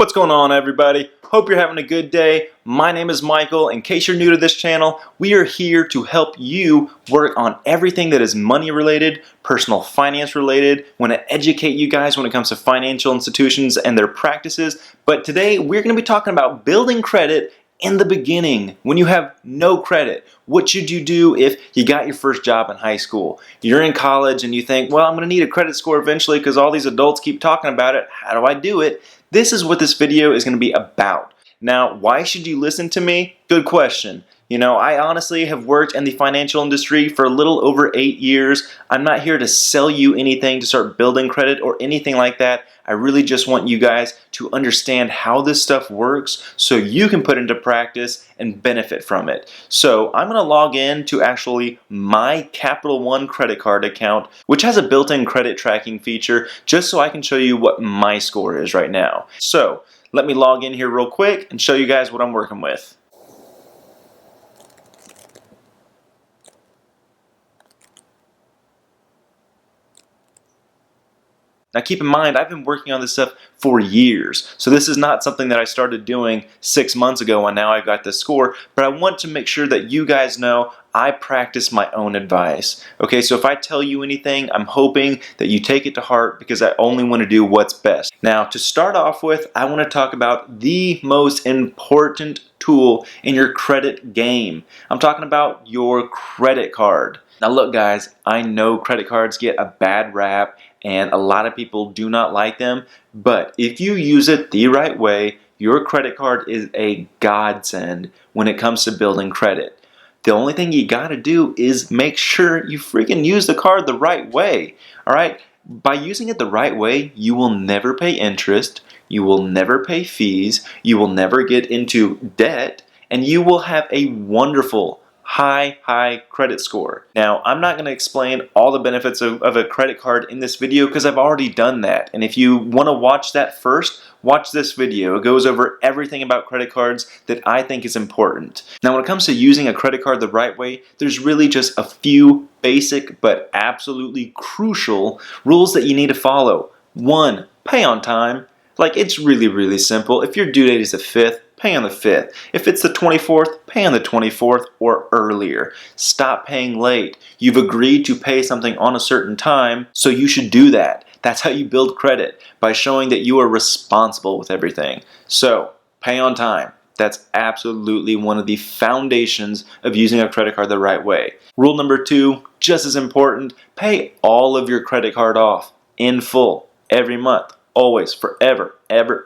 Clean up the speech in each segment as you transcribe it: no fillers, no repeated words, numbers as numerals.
What's going on, everybody? Hope you're having a good day. My name is Michael. In case you're new to this channel, we are here to help you work on everything that is money related, personal finance related. We want to educate you guys when it comes to financial institutions and their practices. But today we're going to be talking about building credit in the beginning, when you have no credit. What should you do if you got your first job in high school? You're in college and you think, well, I'm going to need a credit score eventually because all these adults keep talking about it. How do I do it? This is what this video is going to be about. Now, why should you listen to me? Good question. You know, I honestly have worked in the financial industry for a little over 8 years. I'm not here to sell you anything to start building credit or anything like that. I really just want you guys to understand how this stuff works so you can put into practice and benefit from it. So I'm going to log in to actually my Capital One credit card account, which has a built-in credit tracking feature, just so I can show you what my score is right now. So let me log in here real quick and show you guys what I'm working with. Now keep in mind, I've been working on this stuff for years. So this is not something that I started doing 6 months ago and now I've got this score, but I want to make sure that you guys know I practice my own advice. Okay, so if I tell you anything, I'm hoping that you take it to heart because I only want to do what's best. Now to start off with, I want to talk about the most important tool in your credit game. I'm talking about your credit card. Now look guys, I know credit cards get a bad rap and a lot of people do not like them, but if you use it the right way, your credit card is a godsend when it comes to building credit. The only thing you gotta do is make sure you freaking use the card the right way, alright? By using it the right way, you will never pay interest, you will never pay fees, you will never get into debt, and you will have a wonderful high credit score. Now, I'm not going to explain all the benefits of a credit card in this video because I've already done that. And if you want to watch that first, watch this video. It goes over everything about credit cards that I think is important. Now, when it comes to using a credit card the right way, there's really just a few basic but absolutely crucial rules that you need to follow. 1, pay on time. Like, it's really simple. If your due date is the 5th, pay on the 5th. If it's the 24th, pay on the 24th or earlier. Stop paying late. You've agreed to pay something on a certain time, so you should do that. That's how you build credit, by showing that you are responsible with everything. So, pay on time. That's absolutely one of the foundations of using a credit card the right way. Rule number 2, just as important, pay all of your credit card off in full every month. Always, forever, ever.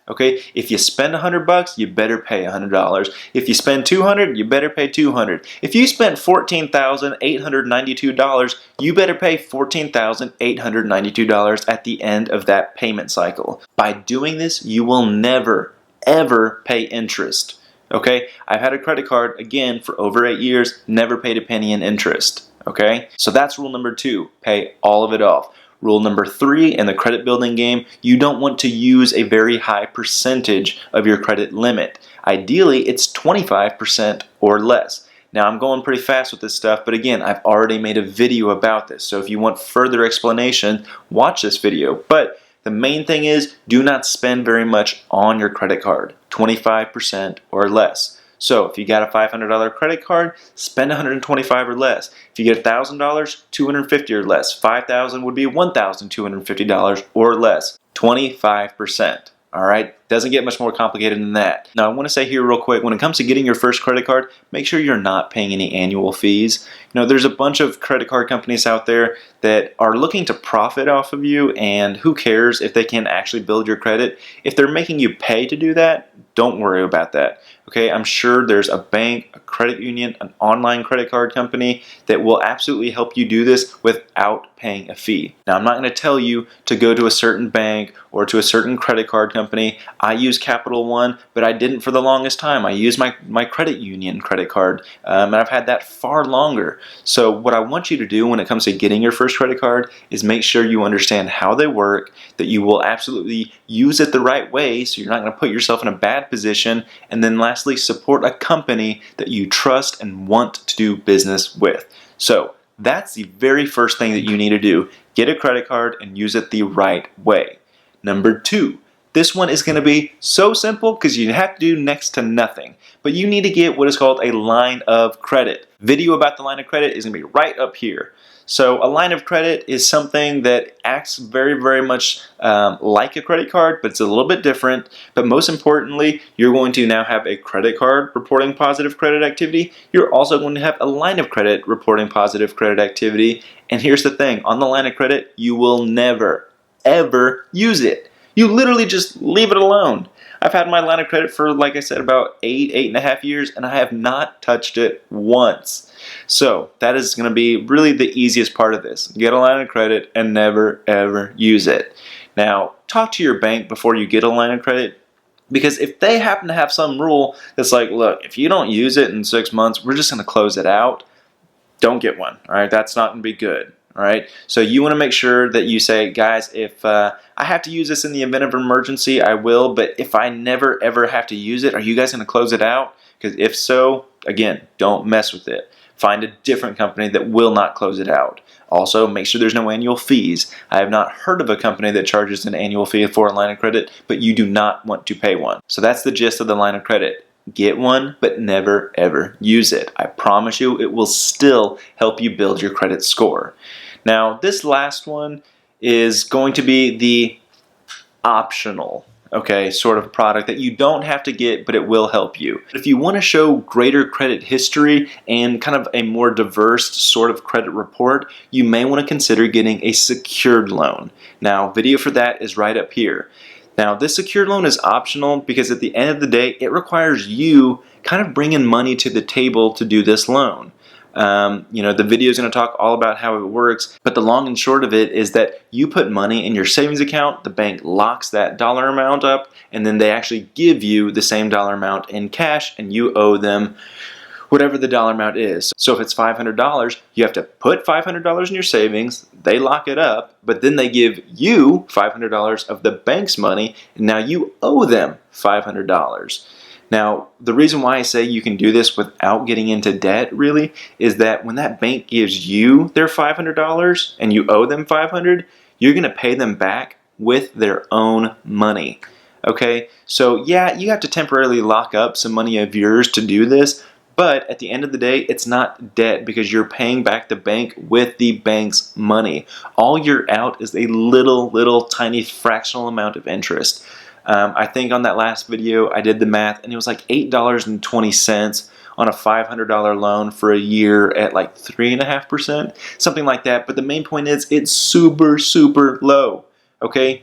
Okay, if you spend $100, you better pay $100. If you spend $200, you better pay $200. If you spent $14,892, you better pay $14,892 at the end of that payment cycle. By doing this, you will never, ever pay interest. Okay, I've had a credit card, again, for over 8 years, never paid a penny in interest. Okay, so that's rule number 2, pay all of it off. Rule number 3 in the credit building game, you don't want to use a very high percentage of your credit limit. Ideally, it's 25% or less. Now, I'm going pretty fast with this stuff, but again, I've already made a video about this. So if you want further explanation, watch this video. But the main thing is, do not spend very much on your credit card, 25% or less. So if you got a $500 credit card, spend $125 or less. If you get $1,000, $250 or less. $5,000 would be $1,250 or less. 25%. Alright? Doesn't get much more complicated than that. Now I want to say here real quick, when it comes to getting your first credit card, make sure you're not paying any annual fees. You know, there's a bunch of credit card companies out there that are looking to profit off of you, and who cares if they can actually build your credit. If they're making you pay to do that, don't worry about that. Okay, I'm sure there's a bank, a credit union, an online credit card company that will absolutely help you do this without paying a fee. Now, I'm not going to tell you to go to a certain bank or to a certain credit card company. I use Capital One, but I didn't for the longest time. I used my credit union credit card, and I've had that far longer. So what I want you to do when it comes to getting your first credit card is make sure you understand how they work, that you will absolutely use it the right way so you're not going to put yourself in a bad position, and then lastly, support a company that you trust and want to do business with. So that's the very first thing that you need to do. Get a credit card and use it the right way. Number 2, This one is going to be so simple because you have to do next to nothing. But you need to get what is called a line of credit. Video about the line of credit is going to be right up here. So a line of credit is something that acts very, very much like a credit card, but it's a little bit different. But most importantly, you're going to now have a credit card reporting positive credit activity. You're also going to have a line of credit reporting positive credit activity. And here's the thing, on the line of credit, you will never, ever use it. You literally just leave it alone. I've had my line of credit for, like I said, about 8.5 years, and I have not touched it once. So that is going to be really the easiest part of this. Get a line of credit and never, ever use it. Now, talk to your bank before you get a line of credit, because if they happen to have some rule that's like, look, if you don't use it in 6 months, we're just going to close it out, don't get one. All right, that's not going to be good. All right, so you want to make sure that you say, guys, if I have to use this in the event of an emergency, I will, but if I never ever have to use it, are you guys going to close it out? Because if so, again, don't mess with it. Find a different company that will not close it out. Also, make sure there's no annual fees. I have not heard of a company that charges an annual fee for a line of credit, but you do not want to pay one. So that's the gist of the line of credit. Get one, but never ever use it. I promise you, it will still help you build your credit score. Now, this last one is going to be the optional, sort of product that you don't have to get, but it will help you. If you want to show greater credit history and kind of a more diverse sort of credit report, you may want to consider getting a secured loan. Now, video for that is right up here. Now, this secured loan is optional because at the end of the day, it requires you kind of bringing money to the table to do this loan. The video is going to talk all about how it works, but the long and short of it is that you put money in your savings account, the bank locks that dollar amount up, and then they actually give you the same dollar amount in cash, and you owe them whatever the dollar amount is. So if it's $500, you have to put $500 in your savings, they lock it up, but then they give you $500 of the bank's money, and now you owe them $500. Now, the reason why I say you can do this without getting into debt, really, is that when that bank gives you their $500 and you owe them $500, you're going to pay them back with their own money. Okay? So, yeah, you have to temporarily lock up some money of yours to do this, but at the end of the day, it's not debt because you're paying back the bank with the bank's money. All you're out is a little tiny fractional amount of interest. I think on that last video, I did the math, and it was like $8.20 on a $500 loan for a year at like 3.5%, something like that. But the main point is it's super, super low, okay?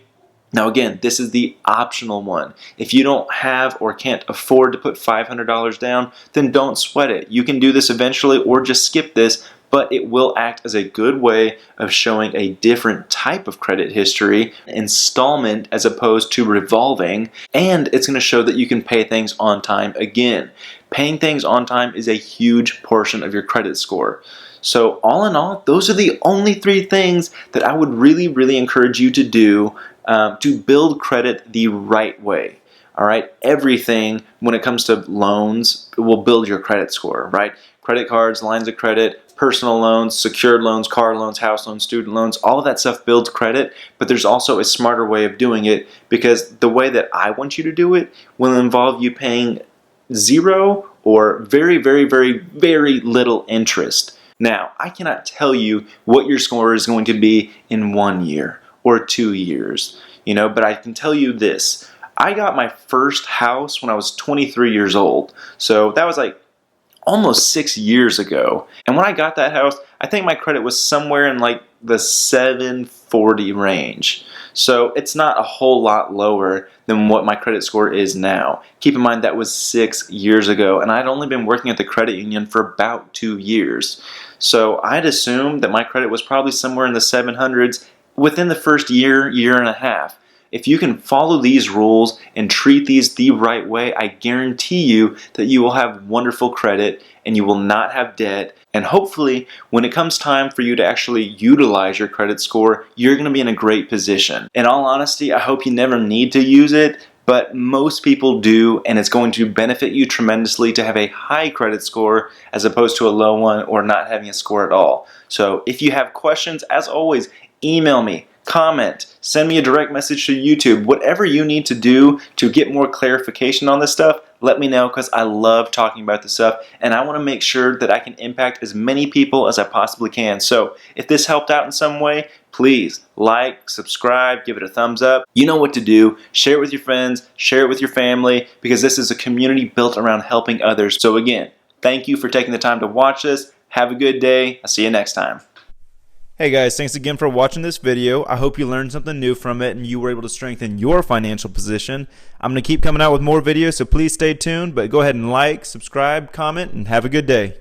Now again, this is the optional one. If you don't have or can't afford to put $500 down, then don't sweat it. You can do this eventually or just skip this, but it will act as a good way of showing a different type of credit history, installment as opposed to revolving, and it's going to show that you can pay things on time again. Paying things on time is a huge portion of your credit score. So all in all, those are the only 3 things that I would really, really encourage you to do to build credit the right way. All right, everything when it comes to loans will build your credit score, right? Credit cards, lines of credit, personal loans, secured loans, car loans, house loans, student loans, all of that stuff builds credit, but there's also a smarter way of doing it because the way that I want you to do it will involve you paying 0 or very, very, very, very little interest. Now, I cannot tell you what your score is going to be in 1 year or 2 years, but I can tell you this. I got my first house when I was 23 years old. So that was like almost 6 years ago. And when I got that house, I think my credit was somewhere in like the 740 range. So it's not a whole lot lower than what my credit score is now. Keep in mind that was 6 years ago, and I'd only been working at the credit union for about 2 years. So I'd assume that my credit was probably somewhere in the 700s within the first year, year and a half. If you can follow these rules and treat these the right way, I guarantee you that you will have wonderful credit and you will not have debt. And hopefully, when it comes time for you to actually utilize your credit score, you're going to be in a great position. In all honesty, I hope you never need to use it, but most people do, and it's going to benefit you tremendously to have a high credit score as opposed to a low one or not having a score at all. So if you have questions, as always, email me. comment, send me a direct message to YouTube. Whatever you need to do to get more clarification on this stuff, let me know, because I love talking about this stuff and I want to make sure that I can impact as many people as I possibly can. So if this helped out in some way, please like, subscribe, give it a thumbs up. You know what to do. Share it with your friends, share it with your family, because this is a community built around helping others. So again, thank you for taking the time to watch this. Have a good day. I'll see you next time. Hey guys, thanks again for watching this video. I hope you learned something new from it and you were able to strengthen your financial position. I'm going to keep coming out with more videos, so please stay tuned. But go ahead and like, subscribe, comment, and have a good day.